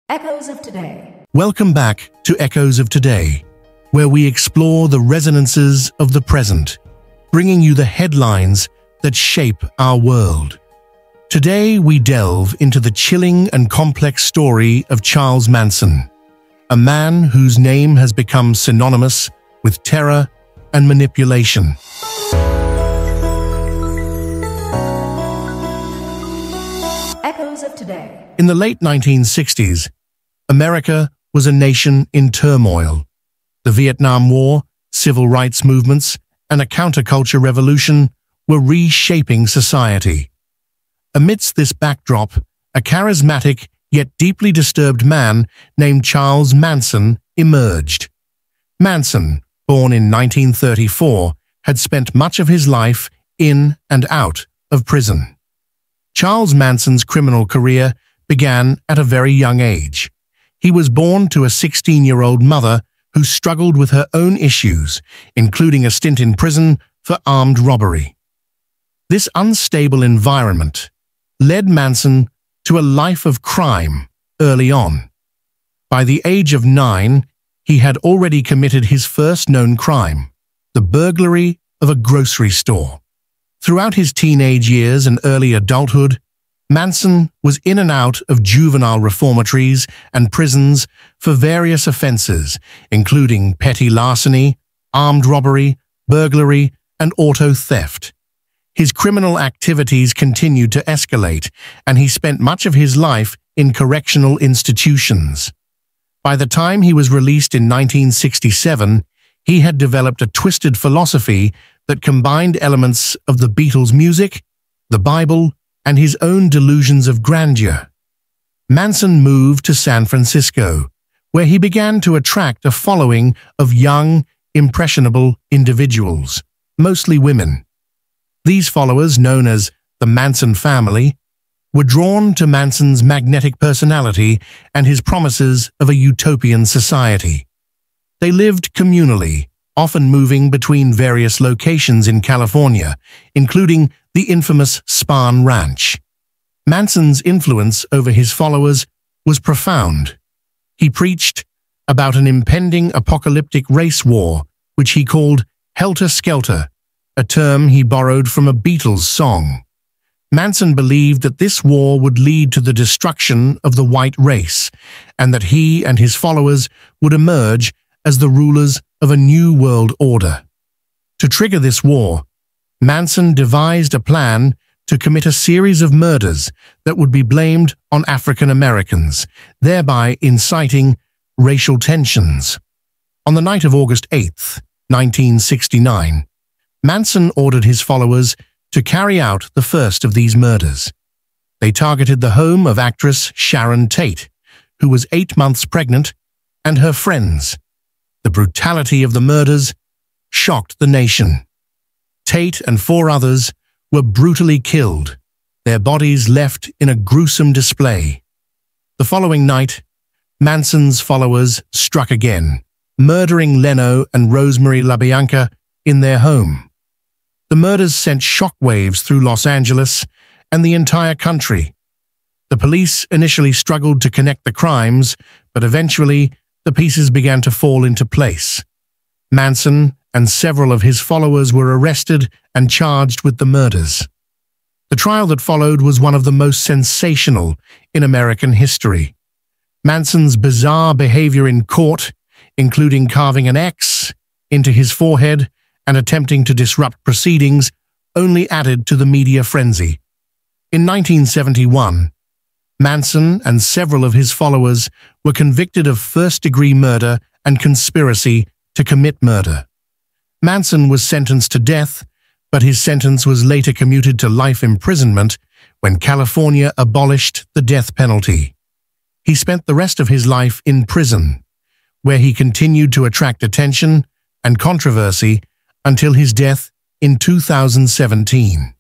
Echoes of Today. Welcome back to Echoes of Today, where we explore the resonances of the present, bringing you the headlines that shape our world. Today we delve into the chilling and complex story of Charles Manson, a man whose name has become synonymous with terror and manipulation. Echoes of Today. In the late 1960s, America was a nation in turmoil. The Vietnam War, civil rights movements, and a counterculture revolution were reshaping society. Amidst this backdrop, a charismatic yet deeply disturbed man named Charles Manson emerged. Manson, born in 1934, had spent much of his life in and out of prison. Charles Manson's criminal career began at a very young age. He was born to a 16-year-old mother who struggled with her own issues, including a stint in prison for armed robbery. This unstable environment led Manson to a life of crime early on. By the age of 9, he had already committed his first known crime, the burglary of a grocery store. Throughout his teenage years and early adulthood, Manson was in and out of juvenile reformatories and prisons for various offenses, including petty larceny, armed robbery, burglary, and auto theft. His criminal activities continued to escalate, and he spent much of his life in correctional institutions. By the time he was released in 1967, he had developed a twisted philosophy that combined elements of the Beatles' music, the Bible, and his own delusions of grandeur. Manson moved to San Francisco, where he began to attract a following of young, impressionable individuals, mostly women. These followers, known as the Manson family, were drawn to Manson's magnetic personality and his promises of a utopian society. They lived communally, often moving between various locations in California, including the infamous Spahn Ranch. Manson's influence over his followers was profound. He preached about an impending apocalyptic race war, which he called Helter Skelter, a term he borrowed from a Beatles song. Manson believed that this war would lead to the destruction of the white race, and that he and his followers would emerge as the rulers of a new world order. To trigger this war, Manson devised a plan to commit a series of murders that would be blamed on African Americans, thereby inciting racial tensions. On the night of August 8, 1969, Manson ordered his followers to carry out the first of these murders. They targeted the home of actress Sharon Tate, who was 8 months pregnant, and her friends. The brutality of the murders shocked the nation. Tate and 4 others were brutally killed, their bodies left in a gruesome display. The following night, Manson's followers struck again, murdering Leno and Rosemary LaBianca in their home. The murders sent shockwaves through Los Angeles and the entire country. The police initially struggled to connect the crimes, but eventually the pieces began to fall into place. Manson and several of his followers were arrested and charged with the murders. The trial that followed was one of the most sensational in American history. Manson's bizarre behavior in court, including carving an X into his forehead and attempting to disrupt proceedings, only added to the media frenzy. In 1971, Manson and several of his followers were convicted of first-degree murder and conspiracy to commit murder. Manson was sentenced to death, but his sentence was later commuted to life imprisonment when California abolished the death penalty. He spent the rest of his life in prison, where he continued to attract attention and controversy until his death in 2017.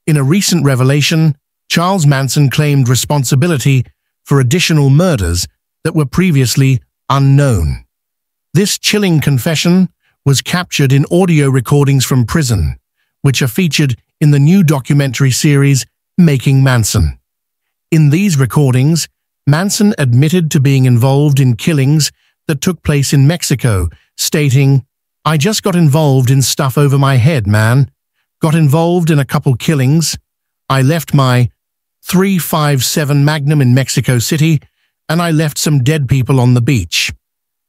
In a recent revelation, Charles Manson claimed responsibility for additional murders that were previously unknown. This chilling confession was captured in audio recordings from prison, which are featured in the new documentary series Making Manson. In these recordings, Manson admitted to being involved in killings that took place in Mexico, stating, "I just got involved in stuff over my head, man. Got involved in a couple killings. I left my .357 Magnum in Mexico City, and I left some dead people on the beach."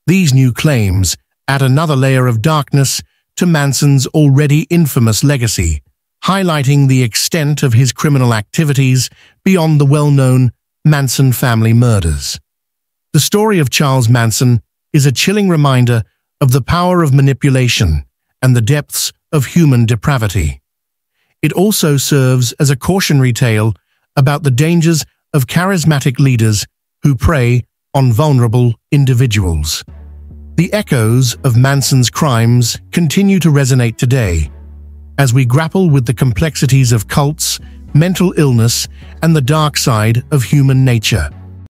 These new claims add another layer of darkness to Manson's already infamous legacy, highlighting the extent of his criminal activities beyond the well-known Manson family murders. The story of Charles Manson is a chilling reminder of the power of manipulation and the depths of human depravity. It also serves as a cautionary tale about the dangers of charismatic leaders who prey on vulnerable individuals. The echoes of Manson's crimes continue to resonate today, as we grapple with the complexities of cults, mental illness, and the dark side of human nature.